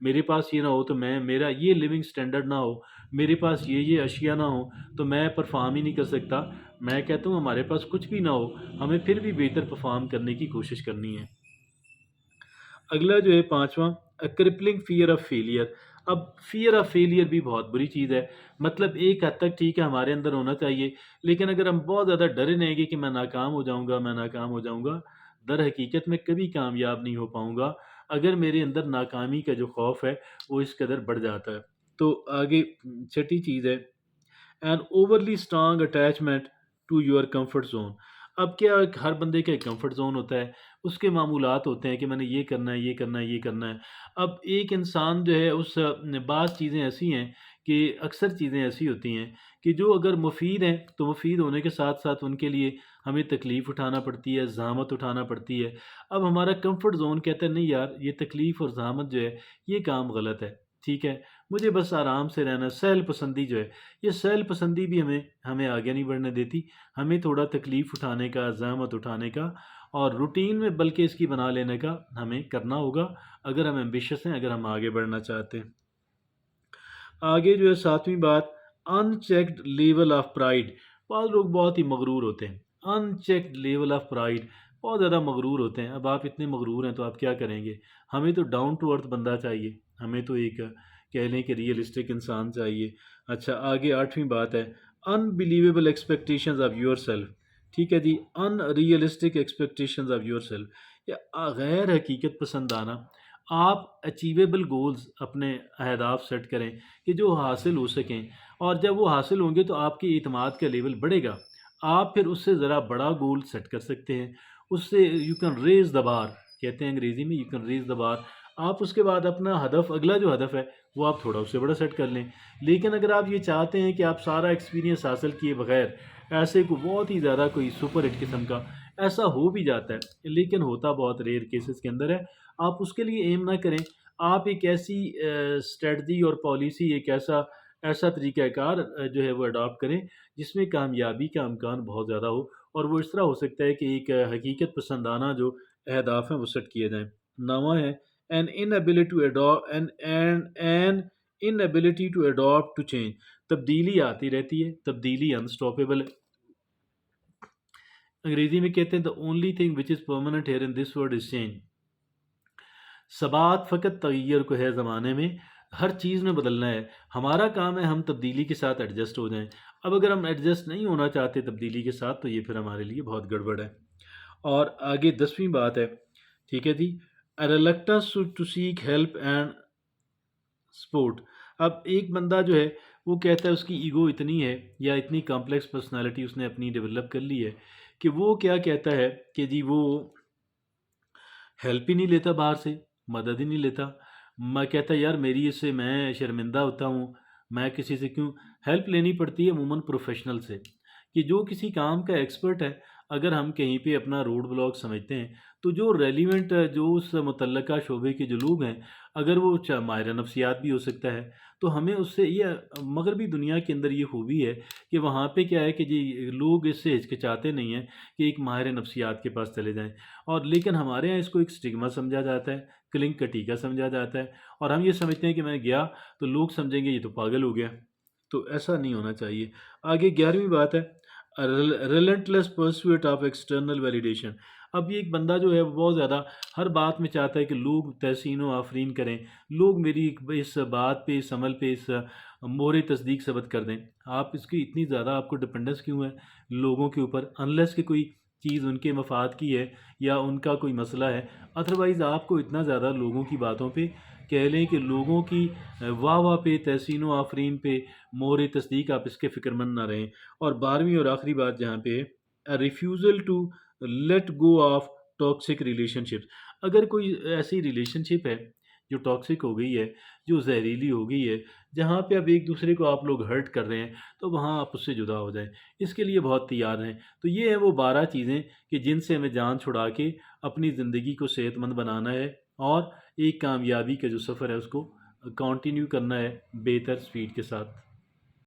میرے پاس یہ نہ ہو تو میرا یہ لیونگ سٹینڈرڈ نہ ہو، میرے پاس یہ اشیاء نہ ہو تو میں پرفارم ہی نہیں کر سکتا۔ میں کہتا ہوں ہمارے پاس کچھ بھی نہ ہو، ہمیں پھر بھی بہتر پرفارم کرنے کی کوشش کرنی ہے۔ اگلا جو ہے پانچواں، کرپلنگ فیئر آف فیلئر۔ اب فیئر آف فیلئر بھی بہت بری چیز ہے، مطلب ایک حد تک ٹھیک ہے ہمارے اندر ہونا چاہیے، لیکن اگر ہم بہت زیادہ ڈرے رہیں گے کہ میں ناکام ہو جاؤں گا، میں ناکام ہو جاؤں گا، در حقیقت میں کبھی کامیاب نہیں ہو پاؤں گا اگر میرے اندر ناکامی کا جو خوف ہے وہ اس قدر بڑھ جاتا ہے۔ تو آگے چھٹی چیز ہے an overly strong attachment to your comfort zone. اب کیا ہر بندے کا ایک کمفرٹ زون ہوتا ہے، اس کے معمولات ہوتے ہیں کہ میں نے یہ کرنا ہے، یہ کرنا ہے، یہ کرنا ہے۔ اب ایک انسان جو ہے اس بعض چیزیں ایسی ہیں کہ اکثر چیزیں ایسی ہوتی ہیں کہ جو اگر مفید ہیں تو مفید ہونے کے ساتھ ساتھ ان کے لیے ہمیں تکلیف اٹھانا پڑتی ہے، زحمت اٹھانا پڑتی ہے۔ اب ہمارا کمفرٹ زون کہتا ہے نہیں یار یہ تکلیف اور زحمت جو ہے یہ کام غلط ہے، ٹھیک ہے مجھے بس آرام سے رہنا ہے۔ سہل پسندی جو ہے، یہ سہل پسندی بھی ہمیں آگے نہیں بڑھنے دیتی، ہمیں تھوڑا تکلیف اٹھانے کا، زحمت اٹھانے کا اور روٹین میں بلکہ اس کی بنا لینے کا ہمیں کرنا ہوگا اگر ہم ایمبیشس ہیں، اگر ہم آگے بڑھنا چاہتے ہیں۔ آگے جو ہے ساتویں بات، ان چیکڈ لیول آف پرائڈ۔ بعض لوگ بہت ہی مغرور ہوتے ہیں، ان چیکڈ لیول آف پرائڈ، بہت زیادہ مغرور ہوتے ہیں۔ اب آپ اتنے مغرور ہیں تو آپ کیا کریں گے؟ ہمیں تو ڈاؤن ٹو ارتھ بندہ چاہیے، ہمیں تو ایک کہہ لیں کہ ریئلسٹک انسان چاہیے۔ اچھا آگے آٹھویں بات ہے، unbelievable expectations of yourself. ٹھیک ہے جی، unrealistic expectations of yourself, یا غیر حقیقت پسندانہ۔ آپ اچیویبل گولز اپنے اہداف سیٹ کریں کہ جو حاصل ہو سکیں، اور جب وہ حاصل ہوں گے تو آپ کی اعتماد کا لیول بڑھے گا، آپ پھر اس سے ذرا بڑا گول سیٹ کر سکتے ہیں، اس سے یو کین ریز دا بار، کہتے ہیں انگریزی میں، یو کین ریز دا بار۔ آپ اس کے بعد اپنا ہدف، اگلا جو ہدف ہے وہ آپ تھوڑا اس سے بڑا سیٹ کر لیں۔ لیکن اگر آپ یہ چاہتے ہیں کہ آپ سارا ایکسپیرینس حاصل کیے بغیر ایسے کو بہت ہی زیادہ کوئی سپر ہٹ قسم کا، ایسا ہو بھی جاتا ہے لیکن ہوتا بہت ریئر کیسز کے اندر ہے، آپ اس کے لیے ایم نہ کریں۔ آپ ایک ایسی اسٹریٹجی اور پالیسی، ایک ایسا طریقہ کار جو ہے وہ اڈاپٹ کریں جس میں کامیابی کا امکان بہت زیادہ ہو، اور وہ اس طرح ہو سکتا ہے کہ ایک حقیقت پسندانہ جو اہداف ہیں وہ سیٹ کیے جائیں۔ نواں ہے an inability to adopt an inability to adopt to change۔ تبدیلی آتی رہتی ہے، تبدیلی unstoppable ہے۔ انگریزی میں کہتے ہیں the only thing which is permanent here in this world is change۔ ثبات فقط تغیر کو ہے زمانے میں، ہر چیز میں بدلنا ہے، ہمارا کام ہے ہم تبدیلی کے ساتھ ایڈجسٹ ہو جائیں۔ اب اگر ہم ایڈجسٹ نہیں ہونا چاہتے تبدیلی کے ساتھ تو یہ پھر ہمارے لیے بہت گڑبڑ ہے۔ اور آگے 10ویں بات ہے، ٹھیک ہے جی، reluctance to seek help and support. اب ایک بندہ جو ہے وہ کہتا ہے اس کی ایگو اتنی ہے یا اتنی کمپلیکس پرسنالٹی اس نے اپنی ڈیولپ کر لی ہے کہ وہ کیا کہتا ہے کہ جی وہ ہیلپ ہی نہیں لیتا، باہر سے مدد ہی نہیں لیتا۔ میں کہتا یار میری اس سے میں شرمندہ ہوتا ہوں، میں کسی سے کیوں ہیلپ لینی پڑتی ہے؟ عموماً پروفیشنل سے، کہ جو کسی کام کا ایکسپرٹ ہے۔ اگر ہم کہیں پہ اپنا روڈ بلاک سمجھتے ہیں تو جو ریلیونٹ، جو اس متعلقہ شعبے کے جو لوگ ہیں، اگر وہ ماہر نفسیات بھی ہو سکتا ہے تو ہمیں اس سے یہ مغربی دنیا کے اندر یہ خوبی ہے کہ وہاں پہ کیا ہے کہ جی لوگ اس سے ہچکچاتے نہیں ہیں کہ ایک ماہر نفسیات کے پاس چلے جائیں، اور لیکن ہمارے یہاں اس کو ایک سٹگما سمجھا جاتا ہے، کلنگ کا ٹیکا سمجھا جاتا ہے، اور ہم یہ سمجھتے ہیں کہ میں گیا تو لوگ سمجھیں گے یہ تو پاگل ہو گیا، تو ایسا نہیں ہونا چاہیے۔ آگے 11ویں بات ہے، ریلنٹلیس پرسوٹ آف ایکسٹرنل ویلیڈیشن۔ اب یہ ایک بندہ جو ہے وہ بہت زیادہ ہر بات میں چاہتا ہے کہ لوگ تحسین و آفرین کریں، لوگ میری اس بات پہ، اس عمل پہ، اس مہر تصدیق ثبت کر دیں۔ آپ اس کی اتنی زیادہ آپ کو ڈپنڈنس کیوں ہے لوگوں کے اوپر؟ انلیس کہ کوئی چیز ان کے مفاد کی ہے یا ان کا کوئی مسئلہ ہے، ادروائز آپ کو اتنا زیادہ لوگوں کی باتوں پہ، کہہ لیں کہ لوگوں کی واہ واہ پہ، تحسین و آفرین پہ، مہر تصدیق، آپ اس کے فکر مند نہ رہیں۔ اور 12ویں اور آخری بات جہاں پہ refusal to let go of toxic relationships. اگر کوئی ایسی ریلیشن شپ ہے جو ٹاکسک ہو گئی ہے، جو زہریلی ہو گئی ہے، جہاں پہ اب ایک دوسرے کو آپ لوگ ہرٹ کر رہے ہیں، تو وہاں آپ اس سے جدا ہو جائیں، اس کے لیے بہت تیار ہیں۔ تو یہ ہیں وہ 12 چیزیں کہ جن سے ہمیں جان چھڑا کے اپنی زندگی کو صحت مند بنانا ہے، اور ایک کامیابی کا جو سفر ہے اس کو کنٹینیو کرنا ہے بہتر سپیڈ کے ساتھ۔